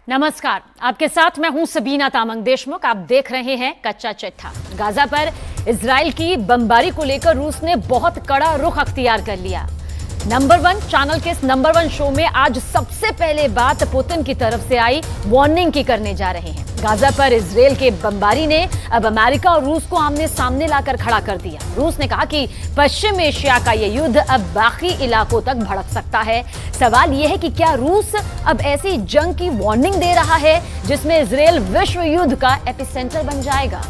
नमस्कार, आपके साथ मैं हूं सबीना तामंग देशमुख। आप देख रहे हैं कच्चा चिट्ठा। गाजा पर इजराइल की बमबारी को लेकर रूस ने बहुत कड़ा रुख अख्तियार कर लिया। नंबर 1 चैनल के इस नंबर 1 शो में आज सबसे पहले बात पुतिन की तरफ से आई वार्निंग की करने जा रहे हैं। गाजा पर इजराइल के बमबारी ने अब अमेरिका और रूस को आमने सामने लाकर खड़ा कर दिया। रूस ने कहा कि पश्चिम एशिया का यह युद्ध अब बाकी इलाकों तक भड़क सकता है। सवाल यह है कि क्या रूस अब ऐसी जंग की वार्निंग दे रहा है जिसमें इजराइल विश्व युद्ध का एपिसेंटर बन जाएगा?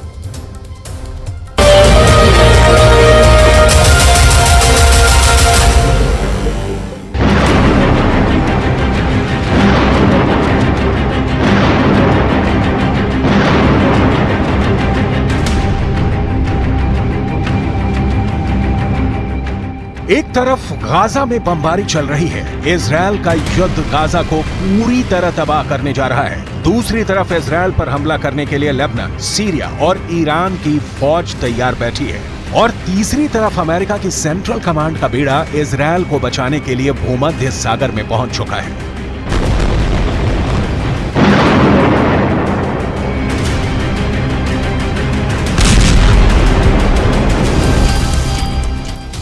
एक तरफ गाजा में बमबारी चल रही है, इजराइल का युद्ध गाजा को पूरी तरह तबाह करने जा रहा है। दूसरी तरफ इजराइल पर हमला करने के लिए लेबनान, सीरिया और ईरान की फौज तैयार बैठी है। और तीसरी तरफ अमेरिका की सेंट्रल कमांड का बेड़ा इजराइल को बचाने के लिए भूमध्य सागर में पहुंच चुका है।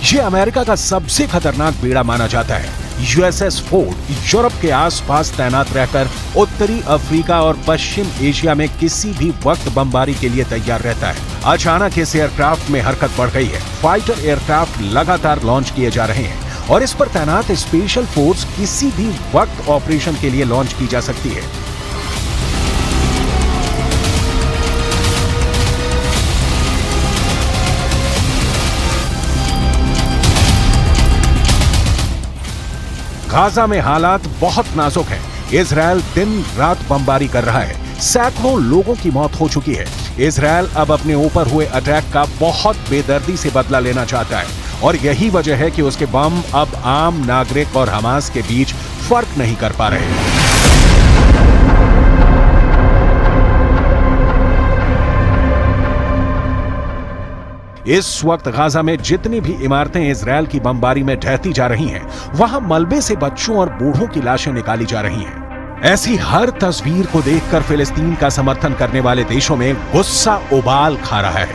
ये अमेरिका का सबसे खतरनाक बेड़ा माना जाता है। यूएसएस फोर्ड यूरोप के आसपास तैनात रहकर उत्तरी अफ्रीका और पश्चिम एशिया में किसी भी वक्त बमबारी के लिए तैयार रहता है। अचानक इस एयरक्राफ्ट में हरकत बढ़ गई है। फाइटर एयरक्राफ्ट लगातार लॉन्च किए जा रहे हैं और इस पर तैनात स्पेशल फोर्स किसी भी वक्त ऑपरेशन के लिए लॉन्च की जा सकती है। गाजा में हालात बहुत नाजुक हैं। इजराइल दिन रात बमबारी कर रहा है। सैकड़ों लोगों की मौत हो चुकी है। इजराइल अब अपने ऊपर हुए अटैक का बहुत बेदर्दी से बदला लेना चाहता है और यही वजह है कि उसके बम अब आम नागरिक और हमास के बीच फर्क नहीं कर पा रहे। इस वक्त गाजा में जितनी भी इमारतें इजराइल की बमबारी में ढहती जा रही हैं, वहां मलबे से बच्चों और बूढ़ों की लाशें निकाली जा रही हैं। ऐसी हर तस्वीर को देखकर फिलिस्तीन का समर्थन करने वाले देशों में गुस्सा उबाल खा रहा है।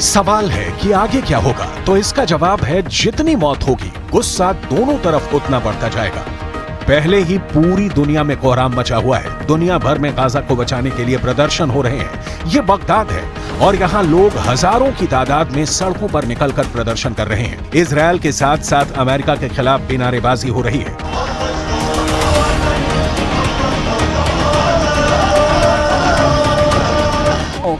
सवाल है कि आगे क्या होगा, तो इसका जवाब है जितनी मौत होगी गुस्सा दोनों तरफ उतना बढ़ता जाएगा। पहले ही पूरी दुनिया में कोहराम मचा हुआ है। दुनिया भर में गाजा को बचाने के लिए प्रदर्शन हो रहे हैं। ये बगदाद है और यहाँ लोग हजारों की तादाद में सड़कों पर निकलकर प्रदर्शन कर रहे हैं। इजराइल के साथ साथ अमेरिका के खिलाफ भी नारेबाजी हो रही है।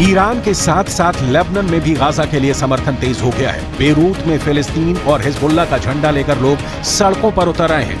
ईरान के साथ साथ लेबनान में भी गाजा के लिए समर्थन तेज हो गया है। बेरूत में फिलिस्तीन और हिजबुल्लाह का झंडा लेकर लोग सड़कों पर उतर आए हैं।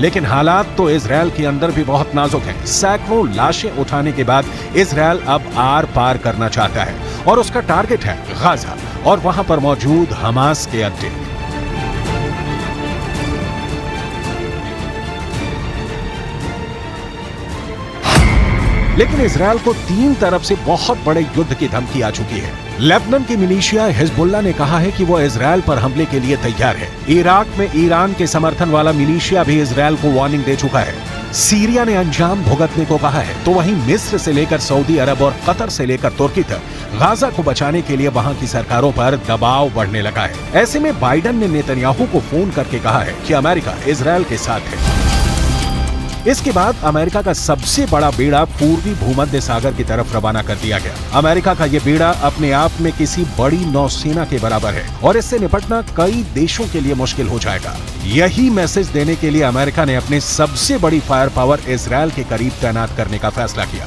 लेकिन हालात तो इजराइल के अंदर भी बहुत नाजुक हैं। सैकड़ों लाशें उठाने के बाद इजराइल अब आर पार करना चाहता है और उसका टारगेट है गाजा और वहां पर मौजूद हमास के अड्डे। लेकिन इजराइल को तीन तरफ से बहुत बड़े युद्ध की धमकी आ चुकी है। लेबनान की मिलिशिया हिजबुल्लाह ने कहा है कि वो इजराइल पर हमले के लिए तैयार है। इराक में ईरान के समर्थन वाला मिलिशिया भी इजराइल को वार्निंग दे चुका है। सीरिया ने अंजाम भुगतने को कहा है, तो वहीं मिस्र से लेकर सऊदी अरब और कतर से लेकर तुर्की तक गाजा को बचाने के लिए वहां की सरकारों पर दबाव बढ़ने लगा है। ऐसे में बाइडेन ने नेतन्याहू को फोन करके कहा है कि अमेरिका इजरायल के साथ है। इसके बाद अमेरिका का सबसे बड़ा बेड़ा पूर्वी भूमध्य सागर की तरफ रवाना कर दिया गया। अमेरिका का ये बेड़ा अपने आप में किसी बड़ी नौसेना के बराबर है और इससे निपटना कई देशों के लिए मुश्किल हो जाएगा। यही मैसेज देने के लिए अमेरिका ने अपने सबसे बड़ी फायर पावर इजरायल के करीब तैनात करने का फैसला किया।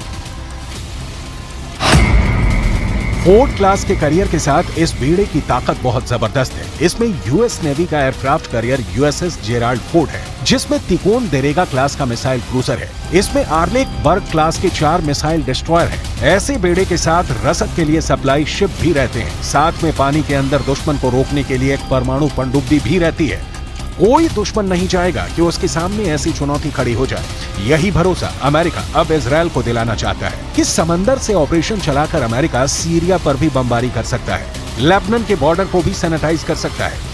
फोर्ड क्लास के करियर के साथ इस बेड़े की ताकत बहुत जबरदस्त है। इसमें यूएस नेवी का aircraft carrier USS Gerald Ford है, जिसमें तिकोन देरेगा क्लास का मिसाइल क्रूजर है। इसमें आर्लेक बर्ग क्लास के 4 मिसाइल डिस्ट्रॉयर हैं। ऐसे बेड़े के साथ रसद के लिए सप्लाई शिप भी रहते हैं। साथ में पानी के अंदर दुश्मन को रोकने के लिए एक परमाणु पनडुब्बी भी रहती है। कोई दुश्मन नहीं चाहेगा कि उसके सामने ऐसी चुनौती खड़ी हो जाए। यही भरोसा अमेरिका अब इजरायल को दिलाना चाहता है कि समंदर से ऑपरेशन चलाकर अमेरिका सीरिया पर भी बमबारी कर सकता है, लेबनान के बॉर्डर को भी सैनिटाइज कर सकता है।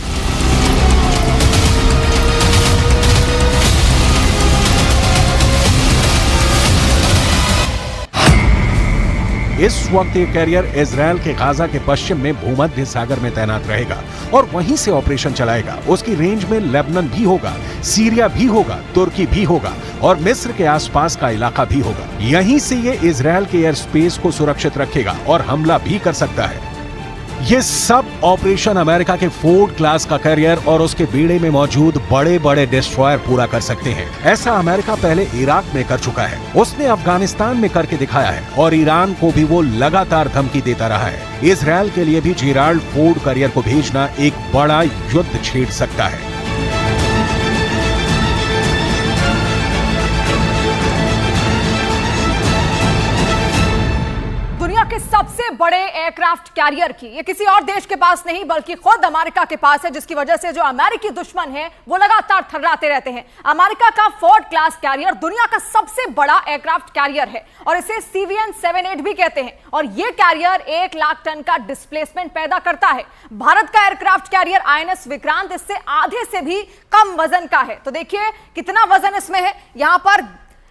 इस वक्त ये कैरियर इजरायल के गाजा के पश्चिम में भूमध्य सागर में तैनात रहेगा और वहीं से ऑपरेशन चलाएगा। उसकी रेंज में लेबनान भी होगा, सीरिया भी होगा, तुर्की भी होगा और मिस्र के आसपास का इलाका भी होगा। यहीं से ये इजरायल के एयर स्पेस को सुरक्षित रखेगा और हमला भी कर सकता है। ये सब ऑपरेशन अमेरिका के फोर्ड क्लास का कैरियर और उसके बेड़े में मौजूद बड़े बड़े डिस्ट्रॉयर पूरा कर सकते हैं। ऐसा अमेरिका पहले इराक में कर चुका है, उसने अफगानिस्तान में करके दिखाया है और ईरान को भी वो लगातार धमकी देता रहा है। इजरायल के लिए भी जेराल्ड फोर्ड कैरियर को भेजना एक बड़ा युद्ध छेड़ सकता है। के सबसे बड़े एयरक्राफ्ट कैरियर की ये किसी और देश के पास नहीं बल्कि खुद अमेरिका के पास है, जिसकी वजह से जो अमेरिकी दुश्मन है वो लगातार थर्राते रहते हैं। अमेरिका का फोर्ड क्लास कैरियर दुनिया का सबसे बड़ा एयरक्राफ्ट कैरियर है और इसे CVN-78 भी कहते हैं और ये कैरियर 1 लाख टन का डिस्प्लेसमेंट पैदा करता है। भारत का एयरक्राफ्ट कैरियर INS विक्रांत इससे आधे से भी कम वजन का है। तो देखिए कितना वजन इसमें है। यहां पर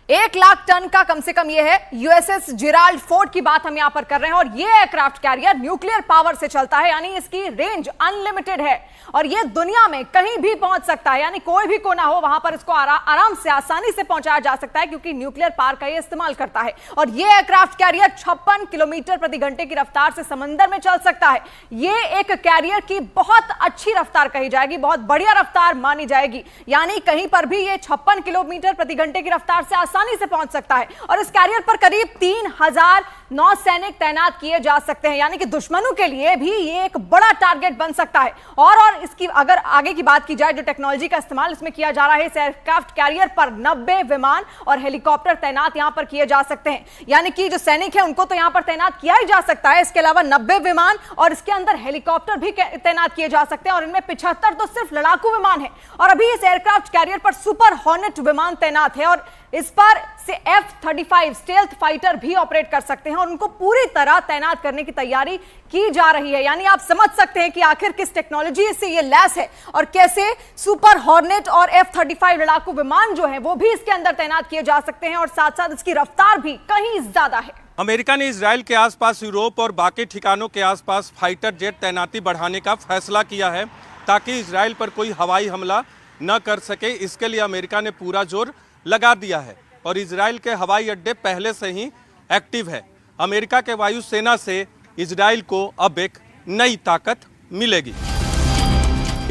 1 लाख टन का कम से कम ये है। USS जेराल्ड फोर्ड की बात हम यहां पर कर रहे हैं और ये एयरक्राफ्ट कैरियर न्यूक्लियर पावर से चलता है, यानी इसकी रेंज अनलिमिटेड है और ये दुनिया में कहीं भी पहुंच सकता है, यानी कोई भी कोना हो वहां पर इसको आराम से आसानी से पहुंचाया जा सकता है क्योंकि न्यूक्लियर पावर का ये इस्तेमाल करता है। और ये एयरक्राफ्ट कैरियर 56 किलोमीटर प्रति घंटे की रफ्तार से समंदर में चल सकता है। ये एक कैरियर की बहुत अच्छी रफ्तार कही जाएगी, बहुत बढ़िया रफ्तार मानी जाएगी, यानी कहीं पर भी ये 56 किलोमीटर प्रति घंटे की रफ्तार से आसानी से पहुंच सकता है। और इस कैरियर पर करीब 3000 नौसैनिक तैनात किए जा सकते हैं, यानी कि दुश्मनों के लिए भी ये एक बड़ा टारगेट बन सकता है। और इसकी अगर आगे की बात की जाए, जो टेक्नोलॉजी का इस्तेमाल इसमें किया जा रहा है, इस एयरक्राफ्ट कैरियर पर 90 विमान और हेलीकॉप्टर तैनात यहां पर किए जा सकते हैं, यानी कि जो सैनिक है उनको तो यहां पर तैनात किया ही जा सकता है। इसके अलावा 90 विमान और इसके अंदर हेलीकॉप्टर भी तैनात किए जा सकते हैं और इनमें 75 तो सिर्फ लड़ाकू विमान है। और अभी इस एयरक्राफ्ट कैरियर पर सुपर हॉर्नेट विमान तैनात है और इस पर से F-35 स्टेल्थ फाइटर भी ऑपरेट कर सकते हैं और उनको पूरी तरह तैनात करने की तैयारी की जा रही है। यानी आप समझ सकते हैं कि आखिर किस टेक्नोलॉजी से ये लैस है और कैसे सुपर हॉर्नेट और F-35 लड़ाकू विमान जो है वो भी इसके अंदर तैनात किए जा सकते हैं और साथ साथ इसकी रफ्तार भी कहीं ज्यादा है। अमेरिका ने इजराइल के आसपास यूरोप और बाकी ठिकानों के आसपास फाइटर जेट तैनाती बढ़ाने का फैसला किया है ताकि इजराइल पर कोई हवाई हमला न कर सके। इसके लिए अमेरिका ने पूरा जोर लगा दिया है और इजराइल के हवाई अड्डे पहले से ही एक्टिव है। अमेरिका के वायुसेना से इजराइल को अब एक नई ताकत मिलेगी।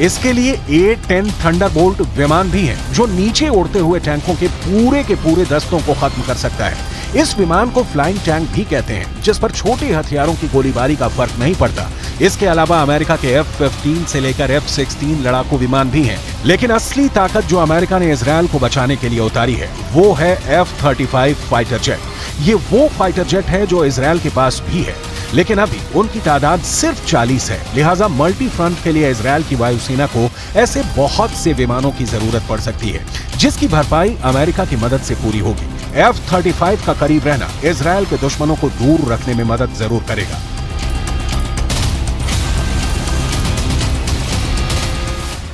इसके लिए A-10 थंडरबोल्ट विमान भी हैं, जो नीचे उड़ते हुए टैंकों के पूरे दस्तों को खत्म कर सकता है। इस विमान को फ्लाइंग टैंक भी कहते हैं, जिस पर छोटे हथियारों की गोलीबारी का फर्क नहीं पड़ता। इसके अलावा अमेरिका के F-15 से लेकर F-16 लड़ाकू विमान भी हैं, लेकिन असली ताकत जो अमेरिका ने इजरायल को बचाने के लिए उतारी है वो है F-35 फाइटर जेट। ये वो फाइटर जेट है जो इजरायल के पास भी है, लेकिन अभी उनकी तादाद सिर्फ 40 है। लिहाजा मल्टी फ्रंट के लिए इजरायल की वायुसेना को ऐसे बहुत से विमानों की जरूरत पड़ सकती है, जिसकी भरपाई अमेरिका की मदद से पूरी होगी। F-35 का करीब रहना इजरायल के दुश्मनों को दूर रखने में मदद जरूर करेगा।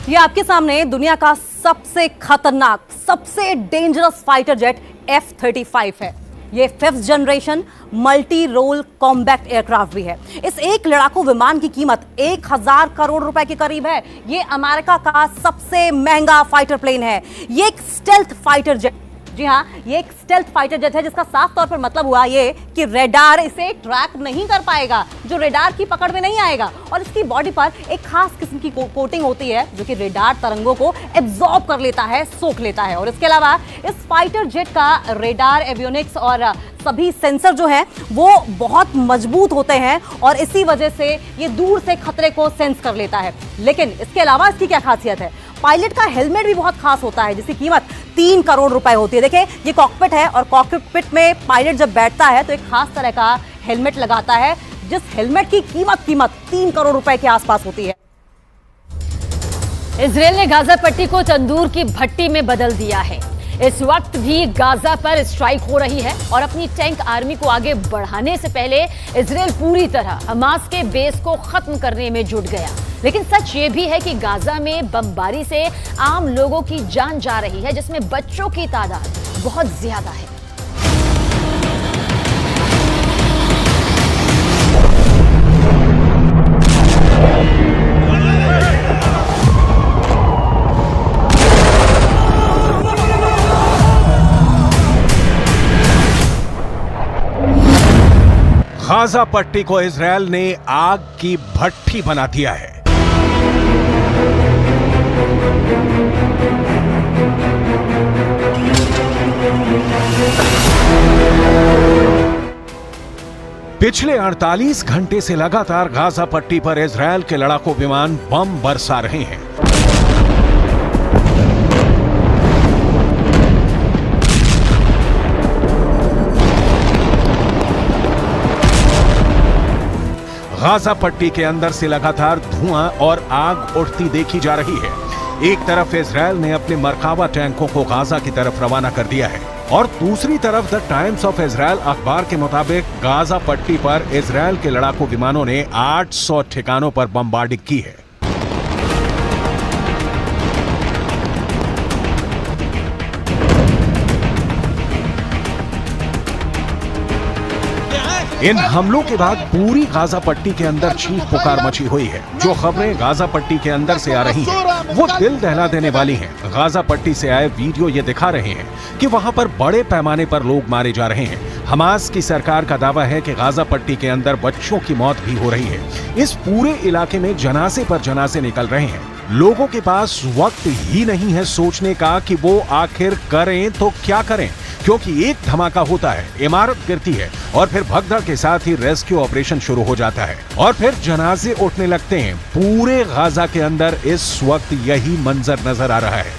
ये आपके सामने दुनिया का सबसे खतरनाक, सबसे डेंजरस फाइटर जेट F-35 है। ये 5th generation multi role combat aircraft भी है। इस एक लड़ाकू विमान की कीमत 1000 करोड़ रुपए के करीब है। ये अमेरिका का सबसे महंगा फाइटर प्लेन है। ये एक स्टेल्थ फाइटर जेट, जी हाँ, ये एक स्टेल्थ फाइटर जेट है, जिसका साफ तौर पर मतलब हुआ ये कि रेडार इसे ट्रैक नहीं कर पाएगा, जो रेडार की पकड़ में नहीं आएगा। और इसकी बॉडी पर एक खास किस्म की कोटिंग होती है जो कि रेडार तरंगों को एब्जॉर्ब कर लेता है, सोख लेता है। और इसके अलावा इस फाइटर जेट का रेडार, एवियोनिक्स और सभी सेंसर जो है वो बहुत मजबूत होते हैं और इसी वजह से ये दूर से खतरे को सेंस कर लेता है। लेकिन इसके अलावा इसकी क्या खासियत है? पायलट का हेलमेट भी बहुत खास होता है, जिसकी कीमत 3 करोड़ रुपए होती है। देखिए, ये कॉकपिट है और कॉकपिट में पायलट जब बैठता है तो एक खास तरह का हेलमेट लगाता है, जिस हेलमेट की कीमत 3 करोड़ रुपए के आसपास होती है। इजरायल ने गाजा पट्टी को तंदूर की भट्टी में बदल दिया है। इस वक्त भी गाजा पर स्ट्राइक हो रही है और अपनी टैंक आर्मी को आगे बढ़ाने से पहले इजरायल पूरी तरह हमास के बेस को खत्म करने में जुट गया। लेकिन सच ये भी है कि गाजा में बमबारी से आम लोगों की जान जा रही है, जिसमें बच्चों की तादाद बहुत ज्यादा है। गाजा पट्टी को इजरायल ने आग की भट्टी बना दिया है। पिछले 48 घंटे से लगातार गाजा पट्टी पर इजरायल के लड़ाकू विमान बम बरसा रहे हैं। गाजा पट्टी के अंदर से लगातार धुआं और आग उठती देखी जा रही है। एक तरफ इजरायल ने अपने मरकावा टैंकों को गाजा की तरफ रवाना कर दिया है और दूसरी तरफ द टाइम्स ऑफ इजरायल अखबार के मुताबिक गाजा पट्टी पर इजरायल के लड़ाकू विमानों ने 800 ठिकानों पर बमबार्डिंग की है। इन हमलों के बाद पूरी गाजा पट्टी के अंदर चीख पुकार मची हुई है। जो खबरें गाजा पट्टी के अंदर से आ रही हैं, वो दिल दहला देने वाली हैं। गाजा पट्टी से आए वीडियो ये दिखा रहे हैं कि वहां पर बड़े पैमाने पर लोग मारे जा रहे हैं। हमास की सरकार का दावा है कि गाजा पट्टी के अंदर बच्चों की मौत भी हो रही है। इस पूरे इलाके में जनाजे पर जनाजे निकल रहे हैं। लोगों के पास वक्त ही नहीं है सोचने का कि वो आखिर करें तो क्या करें, क्योंकि एक धमाका होता है, इमारत गिरती है और फिर भगदड़ के साथ ही रेस्क्यू ऑपरेशन शुरू हो जाता है और फिर जनाजे उठने लगते हैं। पूरे गाजा के अंदर इस वक्त यही मंजर नजर आ रहा है।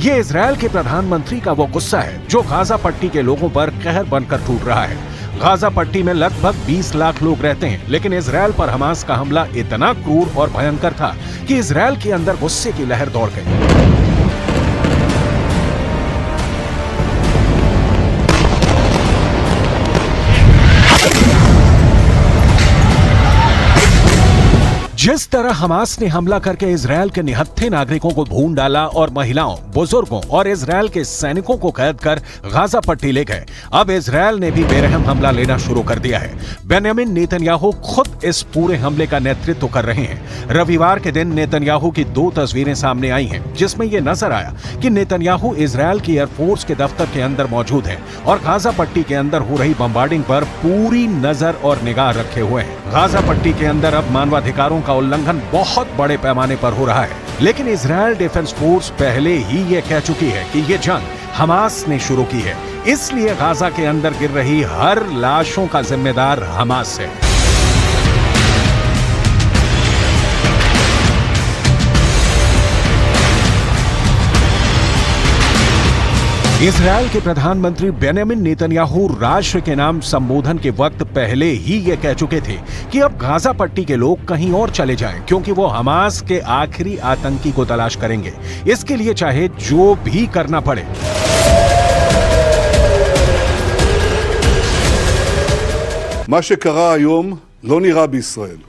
ये इजरायल के प्रधानमंत्री का वो गुस्सा है जो गाजा पट्टी के लोगों पर कहर बनकर टूट रहा है। गाजा पट्टी में लगभग 20 लाख लोग रहते हैं, लेकिन इजरायल पर हमास का हमला इतना क्रूर और भयंकर था कि इजरायल के अंदर गुस्से की लहर दौड़ गई। जिस तरह हमास ने हमला करके इजरायल के निहत्थे नागरिकों को भून डाला और महिलाओं, बुजुर्गों और इजरायल के सैनिकों को कैद कर गाजा पट्टी ले गए, अब इजरायल ने भी बेरहम हमला लेना शुरू कर दिया है। बेंयामिन नेतन्याहू खुद इस पूरे हमले का नेतृत्व कर रहे हैं। रविवार के दिन नेतन्याहू की 2 तस्वीरें सामने आई हैं, जिसमें यह नजर आया कि नेतन्याहू इजरायल की एयरफोर्स के दफ्तर के अंदर मौजूद है और गाजा पट्टी के अंदर हो रही बमबार्डिंग पर पूरी नजर और निगाह रखे हुए हैं। गाजा पट्टी के अंदर अब मानवाधिकारों का उल्लंघन बहुत बड़े पैमाने पर हो रहा है, लेकिन इजरायल डिफेंस फोर्स पहले ही ये कह चुकी है कि ये जंग हमास ने शुरू की है, इसलिए गाजा के अंदर गिर रही हर लाशों का जिम्मेदार हमास है। इजरायल के प्रधानमंत्री बेंजामिन नेतन्याहू राष्ट्र के नाम संबोधन के वक्त पहले ही ये कह चुके थे कि अब गाजा पट्टी के लोग कहीं और चले जाएं, क्योंकि वो हमास के आखिरी आतंकी को तलाश करेंगे, इसके लिए चाहे जो भी करना पड़े। מה שקרה היום לא נראה בישראל,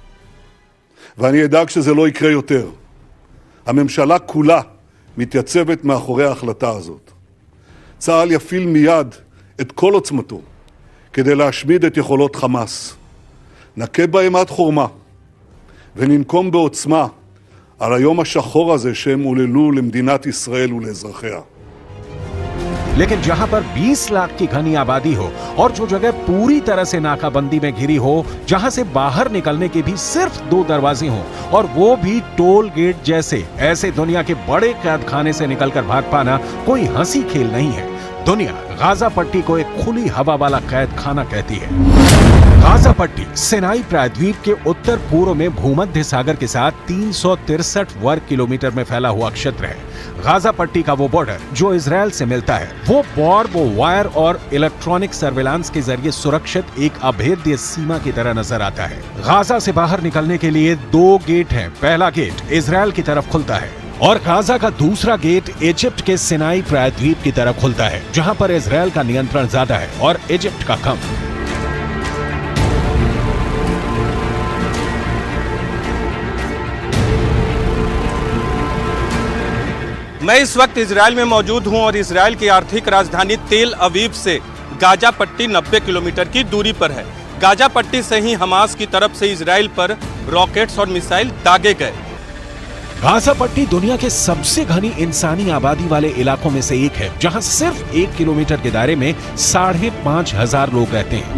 ואני אדאג שזה לא יקרה יותר. הממשלה כולה מתייצבת מאחורי ההחלטה הזאת. צה"ל יפעיל מיד את כל עוצמתו כדי להשמיד את יכולות חמאס. נכה בהם עד חורמה וננקום בעוצמה על היום השחור הזה שהם עוללו למדינת ישראל ולאזרחיה. लेकिन जहां पर 20 लाख की घनी आबादी हो और जो जगह पूरी तरह से नाकाबंदी में घिरी हो, जहां से बाहर निकलने के भी सिर्फ 2 दरवाजे हों और वो भी टोल गेट जैसे, ऐसे दुनिया के बड़े कैद खाने से निकलकर भाग पाना कोई हंसी खेल नहीं है। दुनिया गाजा पट्टी को एक खुली हवा वाला कैद खाना कहती है। गाजा पट्टी सिनाई प्रायद्वीप के उत्तर पूर्व में भूमध्य सागर के साथ 363 वर्ग किलोमीटर में फैला हुआ क्षेत्र है। गाजा पट्टी का वो बॉर्डर जो इजरायल से मिलता है, वो बार्ब वायर और इलेक्ट्रॉनिक सर्विलांस के जरिए सुरक्षित एक अभेद्य सीमा की तरह नजर आता है। गाजा से बाहर निकलने के लिए 2 गेट हैं। पहला गेट इजरायल की तरफ खुलता है और गाजा का दूसरा गेट इजिप्ट के सिनाई प्रायद्वीप की तरफ खुलता है, जहां पर इजरायल का नियंत्रण ज्यादा है और इजिप्ट का कम। मैं इस वक्त इजरायल में मौजूद हूं और इजरायल की आर्थिक राजधानी तेल अवीव से गाजा पट्टी 90 किलोमीटर की दूरी पर है। गाजा पट्टी से ही हमास की तरफ से इजरायल पर रॉकेट्स और मिसाइल दागे गए। गाजा पट्टी दुनिया के सबसे घनी इंसानी आबादी वाले इलाकों में से एक है, जहां सिर्फ 1 किलोमीटर के दायरे में 5,500 लोग रहते हैं।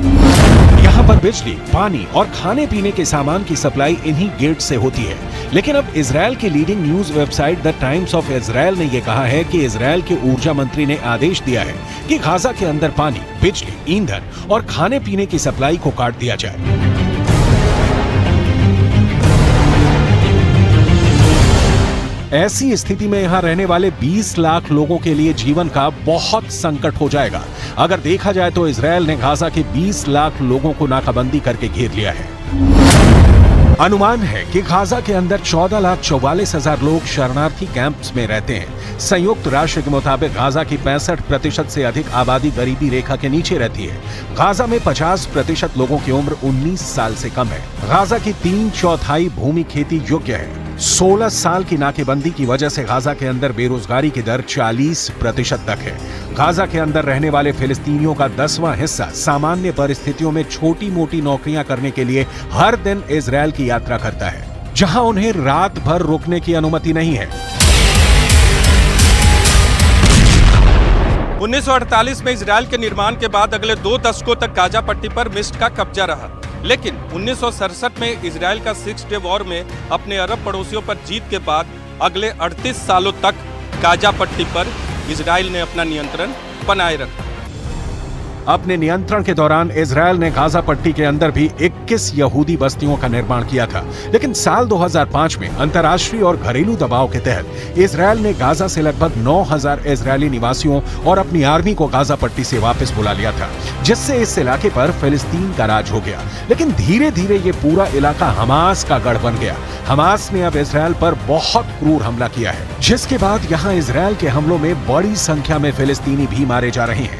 यहाँ पर बिजली, पानी और खाने पीने के सामान की सप्लाई इन्हीं गेट से होती है। लेकिन अब इजरायल की leading news website the times of Israel ने यह कहा है कि इजरायल के ऊर्जा मंत्री ने आदेश दिया है कि गाजा के अंदर पानी, बिजली, ईंधन और खाने पीने की सप्लाई को काट दिया जाए। ऐसी स्थिति में यहां रहने वाले 20 लाख लोगों के लिए जीवन का बहुत संकट हो जाएगा। अगर देखा जाए तो इजरायल ने गाजा के 20 लाख लोगों को नाकाबंदी करके घेर लिया है। अनुमान है कि गाजा के अंदर 14,44,000 लोग शरणार्थी कैंप्स में रहते हैं। संयुक्त राष्ट्र के मुताबिक गाजा की 65% से अधिक आबादी गरीबी रेखा के नीचे रहती है। गाजा में 50% लोगों की उम्र 19 साल से कम है। गाजा की 3/4 भूमि खेती योग्य है। 16 साल की नाकेबंदी की वजह से गाजा के अंदर बेरोजगारी की दर 40% तक है। गाजा के अंदर रहने वाले फिलिस्तीनियों का 10वां हिस्सा सामान्य परिस्थितियों में छोटी मोटी नौकरियां करने के लिए हर दिन इजरायल की यात्रा करता है, जहां उन्हें रात भर रुकने की अनुमति नहीं है। 1948 में इजरायल के निर्माण के बाद अगले 2 दशकों तक गाजा पट्टी पर मिस्र का कब्जा रहा, लेकिन 1967 में इजरायल का 6 डे वॉर में अपने अरब पड़ोसियों पर जीत के बाद अगले 38 सालों तक गाजा पट्टी पर इजरायल ने अपना नियंत्रण बनाए रखा। अपने नियंत्रण के दौरान इजरायल ने गाजा पट्टी के अंदर भी 21 यहूदी बस्तियों का निर्माण किया था, लेकिन साल 2005 में अंतर्राष्ट्रीय और घरेलू दबाव के तहत इजरायल ने गाजा से लगभग 9,000 इजरायली निवासियों और अपनी आर्मी को गाजा पट्टी से वापस बुला लिया था, जिससे इस इलाके पर फिलिस्तीन का राज हो गया। लेकिन धीरे धीरे ये पूरा इलाका हमास का गढ़ बन गया। हमास ने अब इजरायल पर बहुत क्रूर हमला किया है, जिसके बाद यहाँ इजरायल के हमलों में बड़ी संख्या में फिलिस्तीनी भी मारे जा रहे हैं।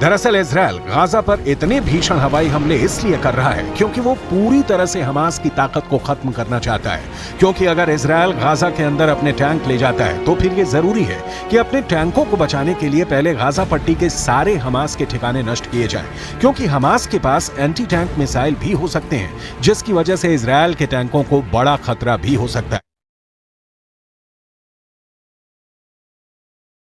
दरअसल इजराइल गाजा पर इतने भीषण हवाई हमले इसलिए कर रहा है क्योंकि वो पूरी तरह से हमास की ताकत को खत्म करना चाहता है। क्योंकि अगर इजराइल गाजा के अंदर अपने टैंक ले जाता है तो फिर ये जरूरी है कि अपने टैंकों को बचाने के लिए पहले गाजा पट्टी के सारे हमास के ठिकाने नष्ट किए जाएं, क्योंकि हमास के पास एंटी टैंक मिसाइल भी हो सकते हैं जिसकी वजह से इजराइल के टैंकों को बड़ा खतरा भी हो सकता है।